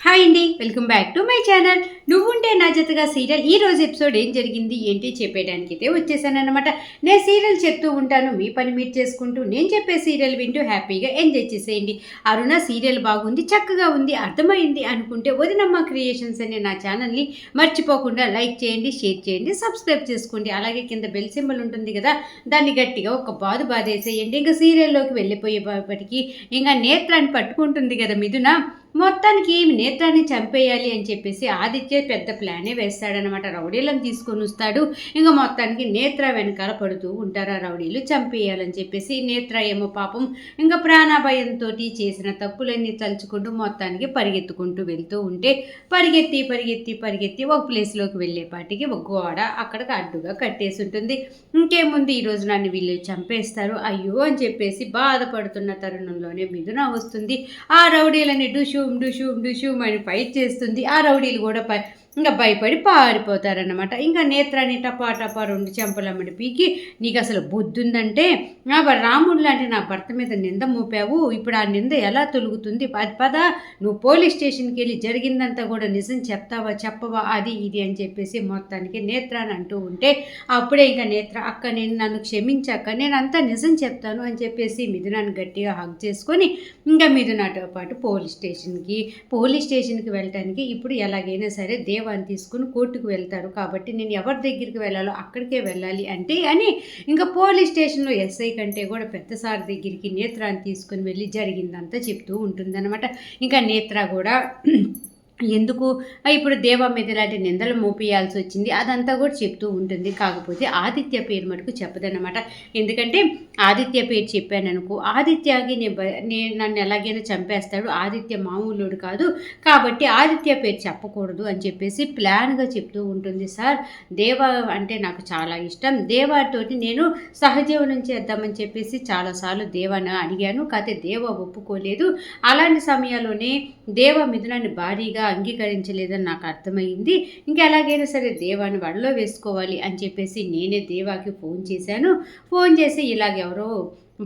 Hi అండి, welcome back to my channel. నువ్వుంటే నా జతగా సీరియల్ ఈ రోజు ఎపిసోడ్ ఏం జరిగింది ఏంటి చెప్పేయడానికి అయితే వచ్చేసానమాట. నేను సీరియల్ చెప్తూ ఉంటాను, మీ పని మీరు చేసుకుంటూ నేను చెప్పే సీరియల్ వింటూ హ్యాపీగా ఎంజాయ్ చేసేయండి. అరుణ సీరియల్ బాగుంది, చక్కగా ఉంది, అర్థమైంది అనుకుంటే వదినమ్మ క్రియేషన్స్ అనే నా ఛానల్ని మర్చిపోకుండా లైక్ చేయండి, షేర్ చేయండి, సబ్స్క్రైబ్ చేసుకోండి. అలాగే కింద బెల్ సింబల్ ఉంటుంది కదా, దాన్ని గట్టిగా ఒక బాధేసేయండి. ఇంకా సీరియల్లోకి వెళ్ళిపోయేపటికి ఇంకా నేత్రాన్ని పట్టుకుంటుంది కదా మిథున. మొత్తానికి నేత్రాన్ని చంపేయాలి అని చెప్పేసి ఆదిత్య పెద్ద ప్లానే వేస్తాడనమాట. రౌడీలను తీసుకొని వస్తాడు. ఇంకా మొత్తానికి నేత్ర వెనకాల పడుతూ ఉంటారు. ఆ రౌడీలు చంపేయాలని చెప్పేసి నేత్ర ఏమో పాపం ఇంకా ప్రాణాభయంతో చేసిన తప్పులన్నీ తలుచుకుంటూ మొత్తానికి పరిగెత్తుకుంటూ వెళ్తూ ఉంటే పరిగెత్తి ఒక ప్లేస్లోకి వెళ్ళేపాటికి ఒక గోడ అక్కడికి అడ్డుగా కట్టేసి ఉంటుంది. ఇంకేముంది, ఈరోజు నన్ను వీళ్ళు చంపేస్తారు అయ్యో అని చెప్పేసి బాధపడుతున్న తరుణంలోనే మిథున వస్తుంది. ఆ రౌడీలని డుషూమ్ అని ఫైట్ చేస్తుంది. ఆ రౌడీలు కూడా ఇంకా భయపడి పారిపోతారన్నమాట. ఇంకా నేత్రాన్ని టపా రెండు చెంపలమ్మడి పీకి, నీకు అసలు బుద్ధుందంటే రాముడు లాంటి నా భర్త మీద నింద మోపావు, ఇప్పుడు ఆ నింద ఎలా తొలుగుతుంది, పద నువ్వు పోలీస్ స్టేషన్కి వెళ్ళి జరిగిందంతా కూడా నిజం చెప్పవా అది ఇది అని చెప్పేసి మొత్తానికి నేత్రాన్ని అంటూ ఉంటే అప్పుడే ఇంకా నేత్ర, అక్క నేను నన్ను క్షమించాక నేను అంతా నిజం చెప్తాను అని చెప్పేసి మిథునాన్ని గట్టిగా హగ్ చేసుకొని ఇంకా మిథునాతో పాటు పోలీస్ స్టేషన్కి వెళ్ళటానికి ఇప్పుడు ఎలాగైనా సరే దేవాన్ని తీసుకుని కోర్టుకు వెళ్తారు. కాబట్టి నేను ఎవరి దగ్గరికి వెళ్ళాలో అక్కడికే వెళ్ళాలి అంటే అని ఇంకా పోలీస్ స్టేషన్లో ఎస్ఐ కంటే కూడా పెద్ద సార్ దగ్గరికి నేత్రాన్ని తీసుకుని వెళ్ళి జరిగిందంతా చెప్తూ ఉంటుందన్నమాట. ఇంకా నేత్ర కూడా ఎందుకు ఇప్పుడు దేవా మీద ఇలాంటి నిందలు మోపియాల్సి వచ్చింది అదంతా కూడా చెప్తూ ఉంటుంది. కాకపోతే ఆదిత్య పేరు మటుకు చెప్పదన్నమాట. ఎందుకంటే ఆదిత్య పేరు చెప్పాననుకో ఆదిత్యకి నన్ను ఎలాగైనా చంపేస్తాడు, ఆదిత్య మామూలుడు కాదు, కాబట్టి ఆదిత్య పేరు చెప్పకూడదు అని చెప్పేసి ప్లాన్గా చెప్తూ ఉంటుంది. సార్ దేవా అంటే నాకు చాలా ఇష్టం, దేవాతోటి నేను సహజీవనం చేద్దామని చెప్పేసి చాలాసార్లు దేవాను అడిగాను, కాకపోతే దేవ ఒప్పుకోలేదు. అలాంటి సమయాల్లోనే దేవ మిథునాన్ని భారీగా అంగీకరించలేదని నాకు అర్థమైంది. ఇంకా ఎలాగైనా సరే దేవాన్ని వడలో వేసుకోవాలి అని చెప్పేసి నేనే దేవాకి ఫోన్ చేసి ఇలాగెవరో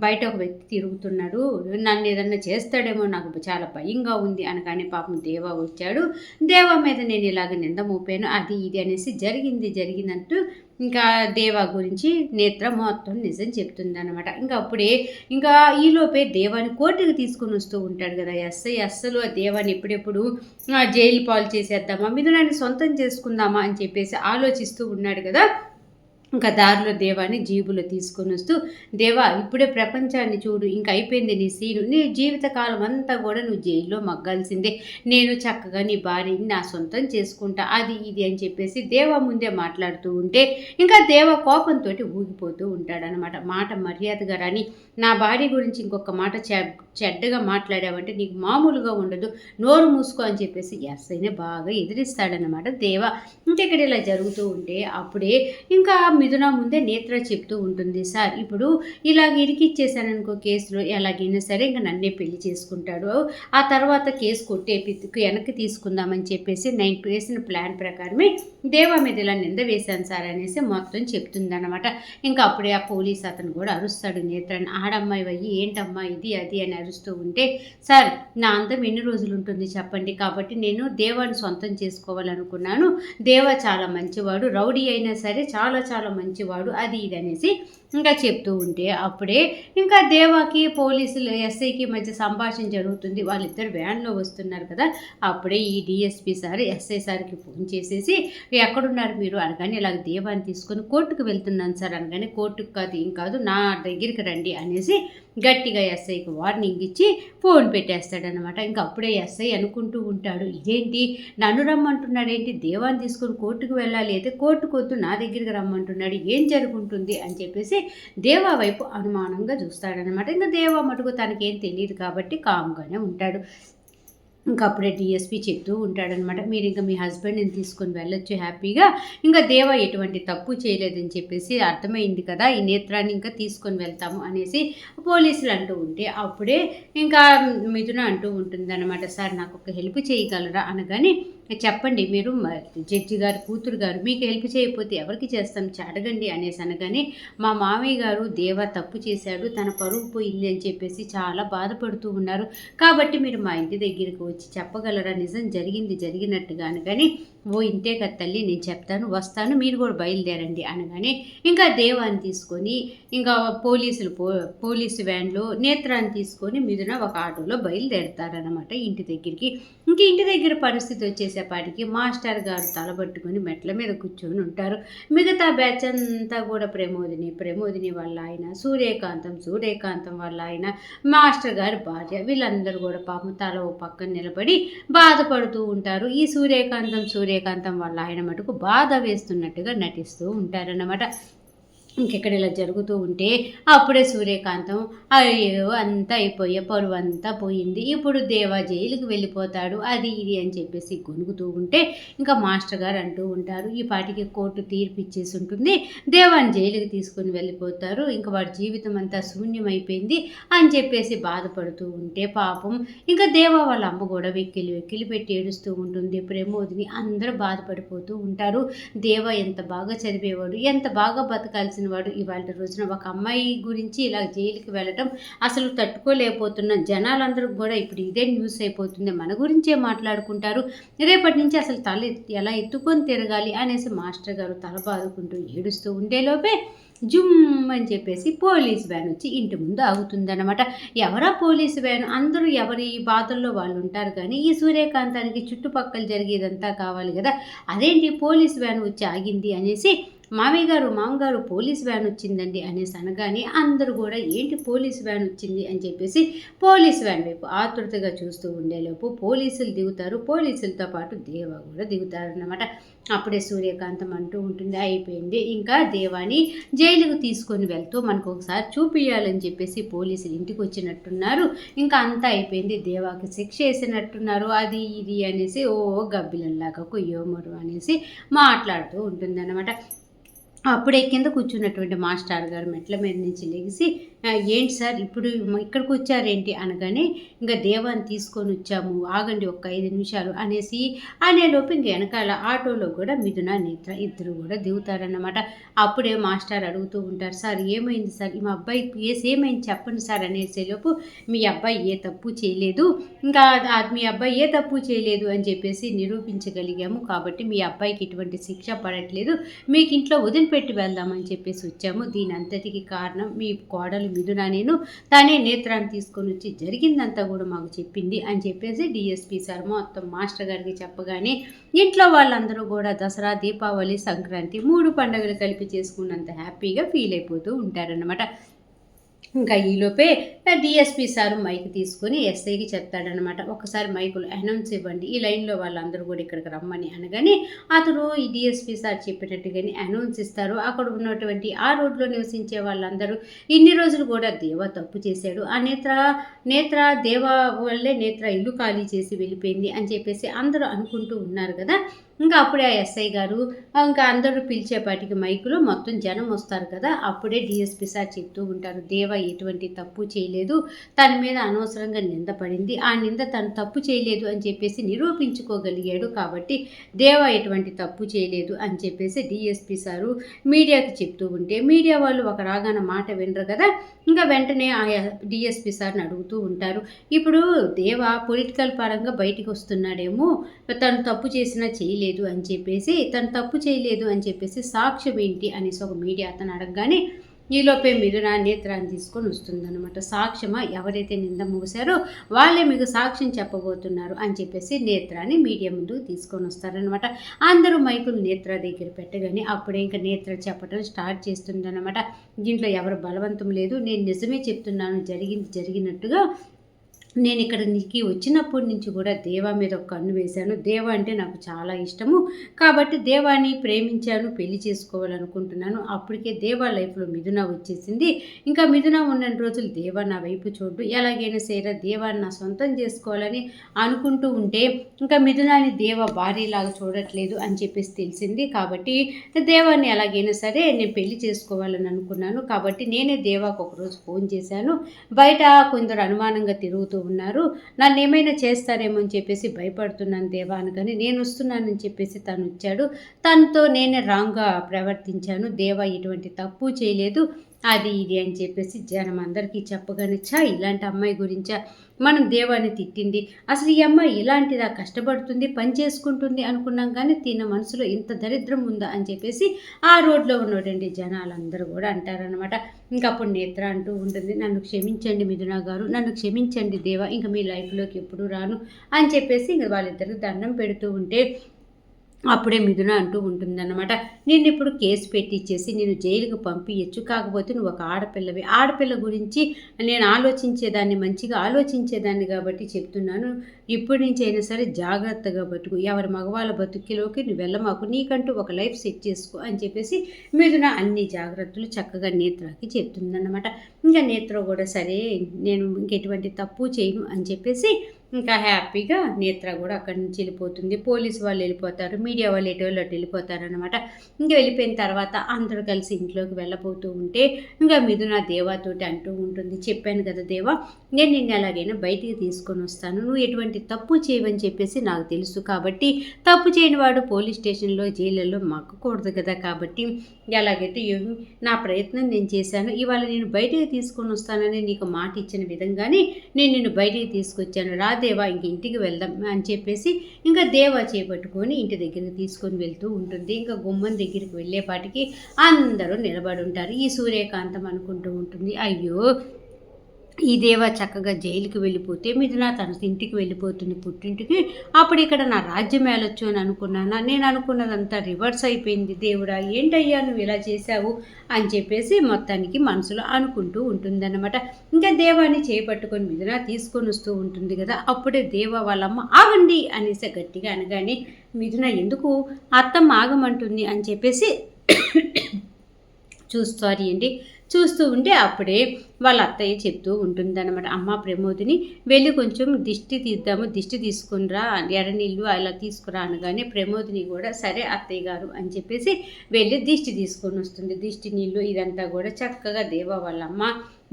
బయట ఒక వ్యక్తి తిరుగుతున్నాడు, నన్ను ఏదన్నా చేస్తాడేమో నాకు చాలా భయంగా ఉంది అనగానే పాపం దేవా వచ్చాడు. దేవా మీద నేను ఇలాగ నింద మోపాను అది ఇది అనేసి జరిగినట్టు ఇంకా దేవా గురించి నేత్ర మొత్తం నిజం చెప్తుంది అనమాట. ఇంకా అప్పుడే ఇంకా ఈలోపే దేవాన్ని కోర్టుకు తీసుకుని వస్తూ ఉంటాడు కదా ఎస్ఐ. అస్సలు ఆ దేవాన్ని ఎప్పుడెప్పుడు జైలు పాలు చేసేద్దామా, మిథునాన్ని సొంతం చేసుకుందామా అని చెప్పేసి ఆలోచిస్తూ ఉన్నాడు కదా. ఇంకా దారిలో దేవాన్ని జీబులో తీసుకొని వస్తూ, దేవా ఇప్పుడే ప్రపంచాన్ని చూడు, ఇంక అయిపోయింది నీ సీను, నీ జీవితకాలం అంతా కూడా నువ్వు జైల్లో మగ్గాల్సిందే, నేను చక్కగా నీ భార్యని నా సొంతం చేసుకుంటా అది ఇది అని చెప్పేసి దేవా ముందే మాట్లాడుతూ ఉంటే ఇంకా దేవ కోపంతో ఊగిపోతూ ఉంటాడనమాట. మాట మర్యాదగా రాని, నా భార్య గురించి ఇంకొక మాట చెడ్డగా మాట్లాడావంటే నీకు మామూలుగా ఉండదు, నోరు మూసుకో అని చెప్పేసి ఎస్ఐనే బాగా ఎదిరిస్తాడనమాట దేవ. ఇంకెక్కడ ఇలా జరుగుతూ ఉంటే అప్పుడే ఇంకా మిథున ముందే నేత్ర చెప్తూ ఉంటుంది, సార్ ఇప్పుడు ఇలాగ ఇరికిచ్చేసాననుకో కేసులో ఎలాగైనా సరే ఇంకా నన్నే పెళ్లి చేసుకుంటాడు, ఆ తర్వాత కేసు వెనక్కి తీసుకుందామని చెప్పేసి నేను వేసిన ప్లాన్ ప్రకారమే దేవా మీద ఇలా నింద వేశాను సార్ అనేసి మొత్తం చెప్తుందన్నమాట. ఇంకా అప్పుడే ఆ పోలీస్ అతను కూడా అరుస్తాడు నేత్రాన్ని, ఆడమ్మాయి అయ్యి ఏంటమ్మా ఇది అది అని అరుస్తూ ఉంటే, సార్ నా అందం ఎన్ని రోజులు ఉంటుంది చెప్పండి, కాబట్టి నేను దేవాన్ని సొంతం చేసుకోవాలనుకున్నాను, దేవా చాలా మంచివాడు, రౌడీ అయినా సరే చాలా చాలా మంచివాడు అది ఇది అనేసి ఇంకా చెప్తూ ఉంటే అప్పుడే ఇంకా దేవాకి పోలీసులు ఎస్ఐకి మధ్య సంభాషణ జరుగుతుంది. వాళ్ళిద్దరు వ్యాన్లో వస్తున్నారు కదా, అప్పుడే ఈ డిఎస్పీ సార్ ఎస్ఐ సార్కి ఫోన్ చేసేసి ఎక్కడున్నారు మీరు అనగానే ఇలాగ దేవాన్ని తీసుకొని కోర్టుకు వెళ్తున్నాను సార్ అనగానే, కోర్టుకు కాదు ఏం కాదు నా దగ్గరికి రండి అనేసి గట్టిగా ఎస్ఐకి వార్నింగ్ ఇచ్చి ఫోన్ పెట్టేస్తాడనమాట. ఇంకా అప్పుడే ఎస్ఐ అనుకుంటూ ఉంటాడు, ఇదేంటి నన్ను రమ్మంటున్నాడేంటి, దేవాన్ని తీసుకొని కోర్టుకు వెళ్ళాలి, అయితే కోర్టుకొద్దు నా దగ్గరికి రమ్మంటున్నాడు, ఏం జరుగుతుంది అని చెప్పేసి దేవా వైపు అనుమానంగా చూస్తాడనమాట. ఇంకా దేవా మటుకు తనకేం తెలియదు కాబట్టి కామ్గానే ఉంటాడు. ఇంకా అప్పుడే డిఎస్పీ చెప్తూ ఉంటాడనమాట, మీరు ఇంకా మీ హస్బెండ్ని తీసుకొని వెళ్ళొచ్చు హ్యాపీగా, ఇంకా దేవ ఎటువంటి తప్పు చేయలేదని చెప్పేసి అర్థమైంది కదా, ఈ నేత్రాన్ని ఇంకా తీసుకొని వెళ్తాము అనేసి పోలీసులు అంటూ ఉంటే అప్పుడే ఇంకా మిథున అంటూ ఉంటుందన్నమాట, సార్ నాకు ఒక హెల్ప్ చేయగలరా అనగానే చెప్పండి మీరు జడ్జి గారు కూతురు గారు మీకు హెల్ప్ చేయకపోతే ఎవరికి చేస్తాం అడగండి అనేసి అనగానే మా మామయ్య గారు దేవ తప్పు చేశాడు తన పరువు పోయింది అని చెప్పేసి చాలా బాధపడుతూ ఉన్నారు. కాబట్టి మీరు మా ఇంటి దగ్గరికి వచ్చి చెప్పగలరా నిజం జరిగింది జరిగినట్టుగా అనగానే ఓ ఇంతే కదా తల్లి నేను చెప్తాను వస్తాను మీరు కూడా బయలుదేరండి అనగానే ఇంకా దేవాన్ని తీసుకొని ఇంకా పోలీసు వ్యాన్లో నేత్రాన్ని తీసుకొని మిథున ఒక ఆటోలో బయలుదేరుతారనమాట ఇంటి దగ్గరికి. ఇంక ఇంటి దగ్గర పరిస్థితి వచ్చేసేపాటికి మాస్టర్ గారు తలబట్టుకొని మెట్ల మీద కూర్చొని ఉంటారు. మిగతా బ్యాచ్ అంతా కూడా ప్రమోదిని వాళ్ళ ఆయన, సూర్యకాంతం వాళ్ళ ఆయన, మాస్టర్ గారి భార్య వీళ్ళందరూ కూడా పాపం తల ఓ పక్కన నిలబడి బాధపడుతూ ఉంటారు. ఈ సూర్యకాంతం వాళ్ళ ఆయన మటుకు బాధ వేస్తున్నట్టుగా నటిస్తూ ఉంటారన్నమాట. ఇంకెక్కడ ఇలా జరుగుతూ ఉంటే అప్పుడే సూర్యకాంతం అయ్యో అంతా అయిపోయే పరువు అంతా పోయింది, ఇప్పుడు దేవా జైలుకి వెళ్ళిపోతాడు అది ఇది అని చెప్పేసి గొనుగుతూ ఉంటే ఇంకా మాస్టర్ గారు అంటూ ఉంటారు ఈ పాటికి కోర్టు తీర్పు ఇచ్చేసి ఉంటుంది, దేవాన్ని జైలుకి తీసుకుని వెళ్ళిపోతారు, ఇంకా వాడి జీవితం అంతా శూన్యమైపోయింది అని చెప్పేసి బాధపడుతూ ఉంటే పాపం ఇంకా దేవా వాళ్ళ అమ్మ కూడా వెక్కిలి పెట్టి ఏడుస్తూ ఉంటుంది. ప్రమోదిని అందరూ బాధపడిపోతూ ఉంటారు. దేవా ఎంత బాగా చదివేవాడు, ఎంత బాగా బతకాల్సిన వాడు, ఇవాళ రోజున ఒక అమ్మాయి గురించి ఇలా జైలుకి వెళ్ళటం అసలు తట్టుకోలేకపోతున్న జనాలందరూ కూడా ఇప్పుడు ఇదే న్యూస్ అయిపోతుంది, మన గురించే మాట్లాడుకుంటారు, రేపటి నుంచి అసలు తల ఎలా ఎత్తుకొని తిరగాలి అనేసి మాస్టర్ గారు తల బాదుకుంటూ ఏడుస్తూ ఉండేలోపే జుమ్ అని చెప్పేసి పోలీస్ వ్యాన్ వచ్చి ఇంటి ముందు ఆగుతుందన్నమాట. ఎవరా పోలీసు వ్యాన్, అందరూ ఎవరి బాధల్లో వాళ్ళు ఉంటారు, కానీ ఈ సూర్యకాంతానికి చుట్టుపక్కల జరిగేదంతా కావాలి కదా, అదేంటి పోలీస్ వ్యాన్ వచ్చి ఆగింది అనేసి మామగారు పోలీస్ వ్యాన్ వచ్చిందండి అనేసి అనగానే అందరూ కూడా ఏంటి పోలీస్ వ్యాన్ వచ్చింది అని చెప్పేసి పోలీస్ వ్యాన్ వైపు ఆతృతగా చూస్తూ ఉండేలోపు పోలీసులు దిగుతారు. పోలీసులతో పాటు దేవ కూడా దిగుతారన్నమాట. అప్పుడే సూర్యకాంతం అంటూ ఉంటుంది అయిపోయింది, ఇంకా దేవాని జైలుకు తీసుకొని వెళ్తూ మనకు ఒకసారి చూపించాలని చెప్పేసి పోలీసులు ఇంటికి వచ్చినట్టున్నారు, ఇంకా అంతా అయిపోయింది, దేవాకి శిక్ష వేసినట్టున్నారు అది ఇది అనేసి ఓ గబ్బిలంలాగా కొయ్యోమరు అనేసి మాట్లాడుతూ ఉంటుందన్నమాట. అప్పుడే కింద కూర్చున్నటువంటి మాస్టర్ గారు మెట్ల మీద నుంచి లెగిసి ఏంటి సార్ ఇప్పుడు ఇక్కడికి వచ్చారేంటి అనగానే ఇంకా దేవాన్ని తీసుకొని వచ్చాము ఆగండి ఒక 5 నిమిషాలు అనేసి అనేలోపు ఇంక వెనకాల ఆటోలో కూడా మిథున నేత్ర ఇద్దరు కూడా దిగుతారన్నమాట. అప్పుడే మాస్టర్ అడుగుతూ ఉంటారు సార్ ఏమైంది సార్ మా అబ్బాయి కేసు ఏమైంది చెప్పండి సార్ అనేసేలోపు మీ అబ్బాయి ఏ తప్పు చేయలేదు, ఇంకా మీ అబ్బాయి ఏ తప్పు చేయలేదు అని చెప్పేసి నిరూపించగలిగాము, కాబట్టి మీ అబ్బాయికి ఎటువంటి శిక్ష పడట్లేదు, మీకు ఇంట్లో వదిలిపెట్టి వెళ్దామని చెప్పేసి వచ్చాము, దీని అంతటికి కారణం మీ కోడలు మిథున, నేను తానే నేత్రాన్ని తీసుకొని వచ్చి జరిగిందంతా కూడా మాకు చెప్పింది అని చెప్పేసి డిఎస్పీ సార్ మొత్తం మాస్టర్ గారికి చెప్పగానే ఇంట్లో వాళ్ళందరూ కూడా దసరా దీపావళి సంక్రాంతి 3 పండుగలు కలిపి చేసుకున్నంత హ్యాపీగా ఫీల్ అయిపోతూ ఉంటారన్నమాట. ఇంకా ఈలోపే డిఎస్పీ సారు మైక్ తీసుకొని ఎస్ఐకి చెప్తాడనమాట, ఒకసారి మైకులు అనౌన్స్ ఇవ్వండి ఈ లైన్లో వాళ్ళందరూ కూడా ఇక్కడికి రమ్మని అనగానే అతను ఈ డిఎస్పీ సార్ చెప్పినట్టుగానే అనౌన్స్ ఇస్తారు. అక్కడ ఉన్నటువంటి ఆ రోడ్లో నివసించే వాళ్ళందరూ ఇన్ని రోజులు కూడా దేవ తప్పు చేశాడు, ఆ నేత్ర దేవ వల్లే నేత్ర ఇల్లు ఖాళీ చేసి వెళ్ళిపోయింది అని చెప్పేసి అందరూ అనుకుంటూ ఉన్నారు కదా. ఇంకా అప్పుడే ఆ ఎస్ఐ గారు ఇంకా అందరూ పిలిచేపాటికి మైకులో మొత్తం జనం వస్తారు కదా, అప్పుడే డిఎస్పీ సార్ చెప్తూ ఉంటారు దేవ ఎటువంటి తప్పు చేయలేదు, తన మీద అనవసరంగా నింద పడింది, ఆ నింద తను తప్పు చేయలేదు అని చెప్పేసి నిరూపించుకోగలిగాడు, కాబట్టి దేవ ఎటువంటి తప్పు చేయలేదు అని చెప్పేసి డిఎస్పీ సారు మీడియాకి చెప్తూ ఉంటే మీడియా వాళ్ళు ఒక రాగాన మాట వినరు కదా, ఇంకా వెంటనే ఆ డిఎస్పీ సార్ని అడుగుతూ ఉంటారు ఇప్పుడు దేవ పొలిటికల్ పరంగా బయటికి వస్తున్నాడేమో, తను తప్పు చేసినా చేయలేదు అని చెప్పేసి తను తప్పు చేయలేదు అని చెప్పేసి సాక్ష్యం ఏంటి అనేసి ఒక మీడియా అతను అడగగానే ఈలోపే మిథున నేత్రాన్ని తీసుకొని వస్తుందన్నమాట. సాక్ష్యమా ఎవరైతే నింద మూసారో వాళ్ళే మీకు సాక్ష్యం చెప్పబోతున్నారు అని చెప్పేసి నేత్రాన్ని మీడియా ముందుకు తీసుకొని వస్తారనమాట. అందరూ మైకులు నేత్ర దగ్గర పెట్టగానే అప్పుడే ఇంకా నేత్ర చెప్పడం స్టార్ట్ చేస్తుందన్నమాట. దీంట్లో ఎవరు బలవంతం లేదు, నేను నిజమే చెప్తున్నాను, జరిగినట్టుగా నేను ఇక్కడికి వచ్చినప్పటి నుంచి కూడా దేవా మీద ఒక కన్ను వేశాను, దేవా అంటే నాకు చాలా ఇష్టము, కాబట్టి దేవాని ప్రేమించాను, పెళ్లి చేసుకోవాలనుకుంటున్నాను, అప్పటికే దేవా లైఫ్లో మిథున వచ్చేసింది, ఇంకా మిథున ఉన్న రోజులు దేవా నా వైపు చూడు, ఎలాగైనా సరే దేవాన్ని నా సొంతం చేసుకోవాలని అనుకుంటూ ఉంటే ఇంకా మిథునాని దేవ భార్యలాగా చూడట్లేదు అని చెప్పేసి తెలిసింది, కాబట్టి దేవాన్ని ఎలాగైనా సరే నేను పెళ్లి చేసుకోవాలని అనుకున్నాను, కాబట్టి నేనే దేవాకు ఒకరోజు ఫోన్ చేశాను, బయట కొందరు అనుమానంగా తిరుగుతూ ఉన్నారు, నన్ను ఏమైనా చేస్తారేమో అని చెప్పేసి భయపడుతున్నాను దేవా అనగానే, నేను వస్తున్నానని చెప్పేసి తను వచ్చాడు, తనతో నేనే రాంగ్గా ప్రవర్తించాను, దేవా ఎటువంటి తప్పు చేయలేదు, అది ఇది అని చెప్పేసి జనం అందరికీ చెప్పగానే, ఇలాంటి అమ్మాయి గురించా మనం దేవాన్ని తిట్టింది, అసలు ఈ అమ్మాయి ఇలాంటిదా, కష్టపడుతుంది పని చేసుకుంటుంది అనుకున్నాం, కానీ తిన మనసులో ఇంత దరిద్రం ఉందా అని చెప్పేసి ఆ రోడ్లో ఉన్నటువంటి జనాలందరూ కూడా అంటారనమాట. ఇంకప్పుడు నేత్ర అంటూ ఉంటుంది, నన్ను క్షమించండి మిథున గారు, నన్ను క్షమించండి దేవా, ఇంక మీ లైఫ్లోకి ఎప్పుడు రాను అని చెప్పేసి ఇంక వాళ్ళిద్దరికి దండం పెడుతూ ఉంటే, అప్పుడే మిథున అంటూ ఉంటుందన్నమాట, నిన్ను ఇప్పుడు కేసు పెట్టించేసి నేను జైలుకు పంపించచ్చు, కాకపోతే నువ్వు ఒక ఆడపిల్లవి, ఆడపిల్ల గురించి నేను ఆలోచించేదాన్ని, మంచిగా ఆలోచించేదాన్ని కాబట్టి చెప్తున్నాను, ఇప్పటి నుంచి అయినా సరే జాగ్రత్తగా బతుకు, ఎవరి మగవాళ్ళ బతుకిలోకి నువ్వు వెళ్ళమాకు, నీకంటూ ఒక లైఫ్ సెట్ చేసుకో అని చెప్పేసి మిథున అన్ని జాగ్రత్తలు చక్కగా నేత్రకి చెప్తుందన్నమాట. ఇంకా నేత్ర కూడా సరే నేను ఇంకెటువంటి తప్పు చేయను అని చెప్పేసి ఇంకా హ్యాపీగా నేత్ర కూడా అక్కడి నుంచి వెళ్ళిపోతుంది. పోలీసు వాళ్ళు వెళ్ళిపోతారు, మీడియా వాళ్ళు ఎటువల్లో అటు వెళ్ళిపోతారనమాట. ఇంకా వెళ్ళిపోయిన తర్వాత అందరూ కలిసి ఇంట్లోకి వెళ్ళబోతూ ఉంటే ఇంకా మిథున దేవాతోటి అంటూ ఉంటుంది, చెప్పాను కదా దేవా, నేను నిన్ను ఎలాగైనా బయటికి తీసుకొని వస్తాను, నువ్వు ఎటువంటి తప్పు చేయవని చెప్పేసి నాకు తెలుసు, కాబట్టి తప్పు చేయని వాడు పోలీస్ స్టేషన్లో జైళ్ళల్లో మక్కకూడదు కదా, కాబట్టి ఎలాగైతే నా ప్రయత్నం నేను చేశాను, ఇవాళ నేను బయటికి తీసుకొని వస్తానని నీకు మాట ఇచ్చిన విధంగానే నేను నిన్ను బయటికి తీసుకొచ్చాను, దేవా ఇంక ఇంటికి వెళ్దాం అని చెప్పేసి ఇంకా దేవా చేపట్టుకొని ఇంటి దగ్గరికి తీసుకొని వెళ్తూ ఉంటుంది. ఇంకా గుమ్మం దగ్గరికి వెళ్ళేపాటికి అందరూ నిలబడి ఉంటారు. ఈ సూర్యకాంతం అనుకుంటూ ఉంటుంది, అయ్యో ఈ దేవ చక్కగా జైలుకి వెళ్ళిపోతే మిథున తన ఇంటికి వెళ్ళిపోతుంది పుట్టింటికి, అప్పుడు ఇక్కడ నా రాజ్యం వెళ్ళొచ్చు అని అనుకున్నానా, నేను అనుకున్నదంతా రివర్స్ అయిపోయింది, దేవుడా ఏంటయ్యా నువ్వు ఇలా చేశావు అని చెప్పేసి మొత్తానికి మనసులో అనుకుంటూ ఉంటుందన్నమాట. ఇంకా దేవాన్ని చేపట్టుకొని మిథున తీసుకొని వస్తూ ఉంటుంది కదా, అప్పుడే దేవ వాళ్ళమ్మ ఆగండి అనేసి గట్టిగా అనగానే, మిథున ఎందుకు అత్తమ్మ ఆగమంటుంది అని చెప్పేసి చూస్తూ ఉంటే అప్పుడే వాళ్ళ అత్తయ్య చెప్తూ ఉంటుందన్నమాట, అమ్మ ప్రమోదిని వెళ్ళి కొంచెం దిష్టి తీద్దాము, దిష్టి తీసుకునిరా, ఎర్రనీళ్ళు అలా తీసుకురా అనగానే ప్రమోదిని కూడా సరే అత్తయ్య గారు అని చెప్పేసి వెళ్ళి దిష్టి తీసుకొని వస్తుంది. దిష్టి నీళ్ళు ఇదంతా కూడా చక్కగా దేవ వాళ్ళమ్మ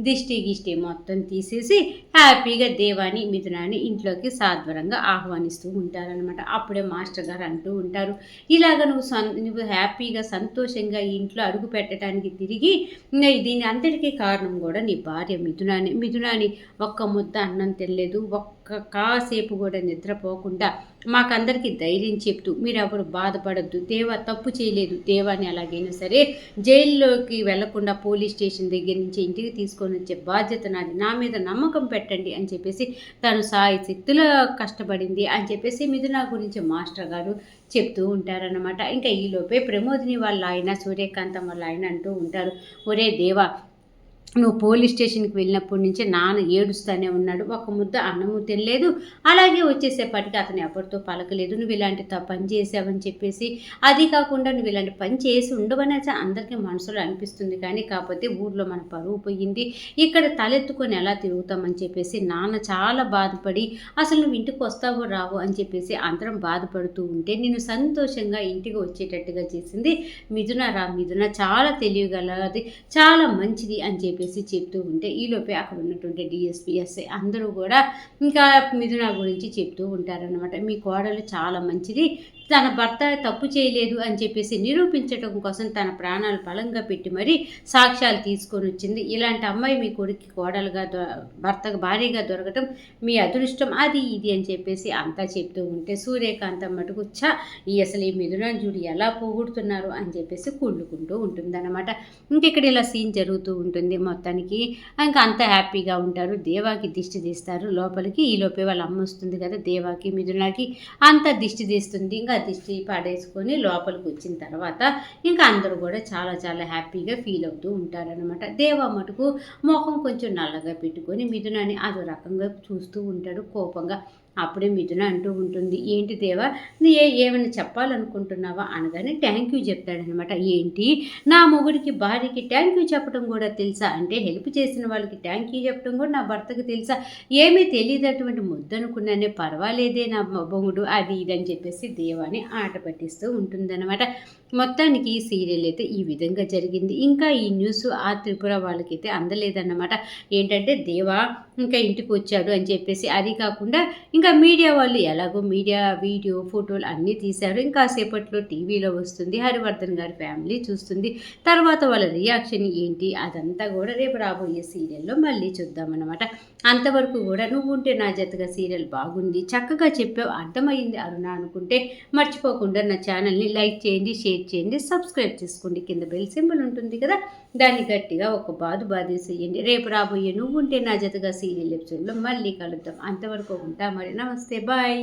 దిష్టి మొత్తం తీసేసి హ్యాపీగా దేవాని మిథునాన్ని ఇంట్లోకి సాద్వరంగా ఆహ్వానిస్తూ ఉంటారనమాట. అప్పుడే మాస్టర్ గారు అంటూ ఉంటారు, ఇలాగ నువ్వు హ్యాపీగా సంతోషంగా ఈ ఇంట్లో అడుగు పెట్టడానికి తిరిగి దీని అంతటికీ కారణం కూడా నీ భార్య మిథునాని ఒక్క ముద్ద అన్నం తినలేదు, ఒక్క కాసేపు కూడా నిద్రపోకుండా మాకందరికీ ధైర్యం చెప్తూ మీరెవరు బాధపడద్దు, దేవా తప్పు చేయలేదు, దేవాని అలాగైనా సరే జైల్లోకి వెళ్లకుండా పోలీస్ స్టేషన్ దగ్గర నుంచి ఇంటికి తీసుకొని వచ్చే బాధ్యత నాది, నా మీద నమ్మకం పెట్టండి అని చెప్పేసి తను సాయి శక్తిలో కష్టపడింది అని చెప్పేసి మిథున గురించి మాస్టర్ గారు చెప్తూ ఉంటారనమాట. ఇంకా ఈలోపే ప్రమోదిని వాళ్ళ ఆయన సూర్యకాంతం వాళ్ళ ఆయన అంటూ ఉంటారు, ఒరే దేవా నువ్వు పోలీస్ స్టేషన్కి వెళ్ళినప్పటి నుంచి నాన్న ఏడుస్తూనే ఉన్నాడు, ఒక ముద్ద అన్నము తినలేదు, అలాగే వచ్చేసేపటికి అతను ఎవరితో పలకలేదు, నువ్వు ఇలాంటి పని చేసావని చెప్పేసి, అది కాకుండా నువ్వు ఇలాంటి పని చేసి ఉండవనే అందరికీ మనసులో అనిపిస్తుంది, కానీ కాకపోతే ఊర్లో మన పరువు పోయింది, ఇక్కడ తలెత్తుకొని ఎలా తిరుగుతామని చెప్పేసి నాన్న చాలా బాధపడి అసలు నువ్వు ఇంటికి వస్తావో రావో అని చెప్పేసి అందరం బాధపడుతూ ఉంటే నేను సంతోషంగా ఇంటికి వచ్చేటట్టుగా చేసింది మిథున చాలా తెలియగలది, చాలా మంచిది అని చెప్పి చెప్తూ ఉంటే ఈలోపే అక్కడ ఉన్నటువంటి డిఎస్పీ ఎస్ఐ అందరూ కూడా ఇంకా మిథున గురించి చెప్తూ ఉంటారనమాట. మీ కోడలు చాలా మంచిది, తన భర్త తప్పు చేయలేదు అని చెప్పేసి నిరూపించడం కోసం తన ప్రాణాలు బలంగా పెట్టి మరీ సాక్ష్యాలు తీసుకొని వచ్చింది, ఇలాంటి అమ్మాయి మీ కొడుక్కి కోడలుగా భర్తకు భార్యగా దొరకటం మీ అదృష్టం, అది ఇది అని చెప్పేసి అంతా చెప్తూ ఉంటే సూర్యకాంతం మటుకు అసలు ఈ మిథున చూడు ఎలా పోగొడుతున్నారు అని చెప్పేసి కుళ్ళుకుంటూ ఉంటుందన్నమాట. ఇంకెక్కడ ఇలా సీన్ జరుగుతూ ఉంటుంది. మొత్తానికి ఇంకా అంతా హ్యాపీగా ఉంటారు. దేవాకి దిష్టి తీస్తారు లోపలికి, ఈలోపే వాళ్ళ అమ్మ వస్తుంది కదా, దేవాకి మిథునకి అంతా దిష్టి తీస్తుంది. ఇంకా దిష్టి పడేసుకొని లోపలికి వచ్చిన తర్వాత ఇంకా అందరూ కూడా చాలా చాలా హ్యాపీగా ఫీల్ అవుతూ ఉంటారనమాట. దేవా మటుకు మొహం కొంచెం నల్లగా పెట్టుకొని మిథునని అదో రకంగా చూస్తూ ఉంటాడు కోపంగా. అప్పుడే మిథున అంటూ ఉంటుంది, ఏంటి దేవా ఏమైనా చెప్పాలనుకుంటున్నావా అనగానే థ్యాంక్ యూ చెప్తాడనమాట. ఏంటి నా మొగుడికి భార్యకి థ్యాంక్ యూ చెప్పడం కూడా తెలుసా అంటే, హెల్ప్ చేసిన వాళ్ళకి థ్యాంక్ యూ చెప్పడం కూడా నా భర్తకు తెలుసా, ఏమీ తెలియదటువంటి ముద్దనుకున్నానే, పర్వాలేదే నా మొగుడు అది ఇదని చెప్పేసి దేవాని ఆట పట్టిస్తూ ఉంటుందన్నమాట. మొత్తానికి ఈ సీరియల్ అయితే ఈ విధంగా జరిగింది. ఇంకా ఈ న్యూస్ ఆ త్రిపుర వాళ్ళకైతే అందలేదన్నమాట. ఏంటంటే దేవా ఇంకా ఇంటికి వచ్చాడు అని చెప్పేసి. అది కాకుండా ఇంకా మీడియా వాళ్ళు ఎలాగో మీడియా వీడియో, ఫోటోలు అన్నీ తీశారు. ఇంకా సేపట్లో టీవీలో వస్తుంది. హరివర్ధన్ గారి ఫ్యామిలీ చూస్తుంది. తర్వాత వాళ్ళ రియాక్షన్ ఏంటి అదంతా కూడా రేపు రాబోయే సీరియల్‌లో మళ్ళీ చూద్దామనమాట. అంతవరకు కూడా 'నువ్వుంటే నా జతగా' సీరియల్ బాగుంది. చక్కగా చెప్పావు, అర్థమయ్యింది అరుణ అనుకుంటే మర్చిపోకుండా నా ఛానల్‌ని లైక్ చేయండి, షేర్ చేయండి, సబ్స్క్రైబ్ చేసుకోండి. కింద బెల్ సింబల్ ఉంటుంది కదా! దాన్ని గట్టిగా ఒక బాదేసేయండి. రేపు రాబోయే 'నువ్వుంటే నా జతగా' సీరియల్ ఎపిసోడ్‌లో మళ్ళీ కలుద్దాం. అంతవరకు ఉంటా మరి. నమస్తే. బాయ్.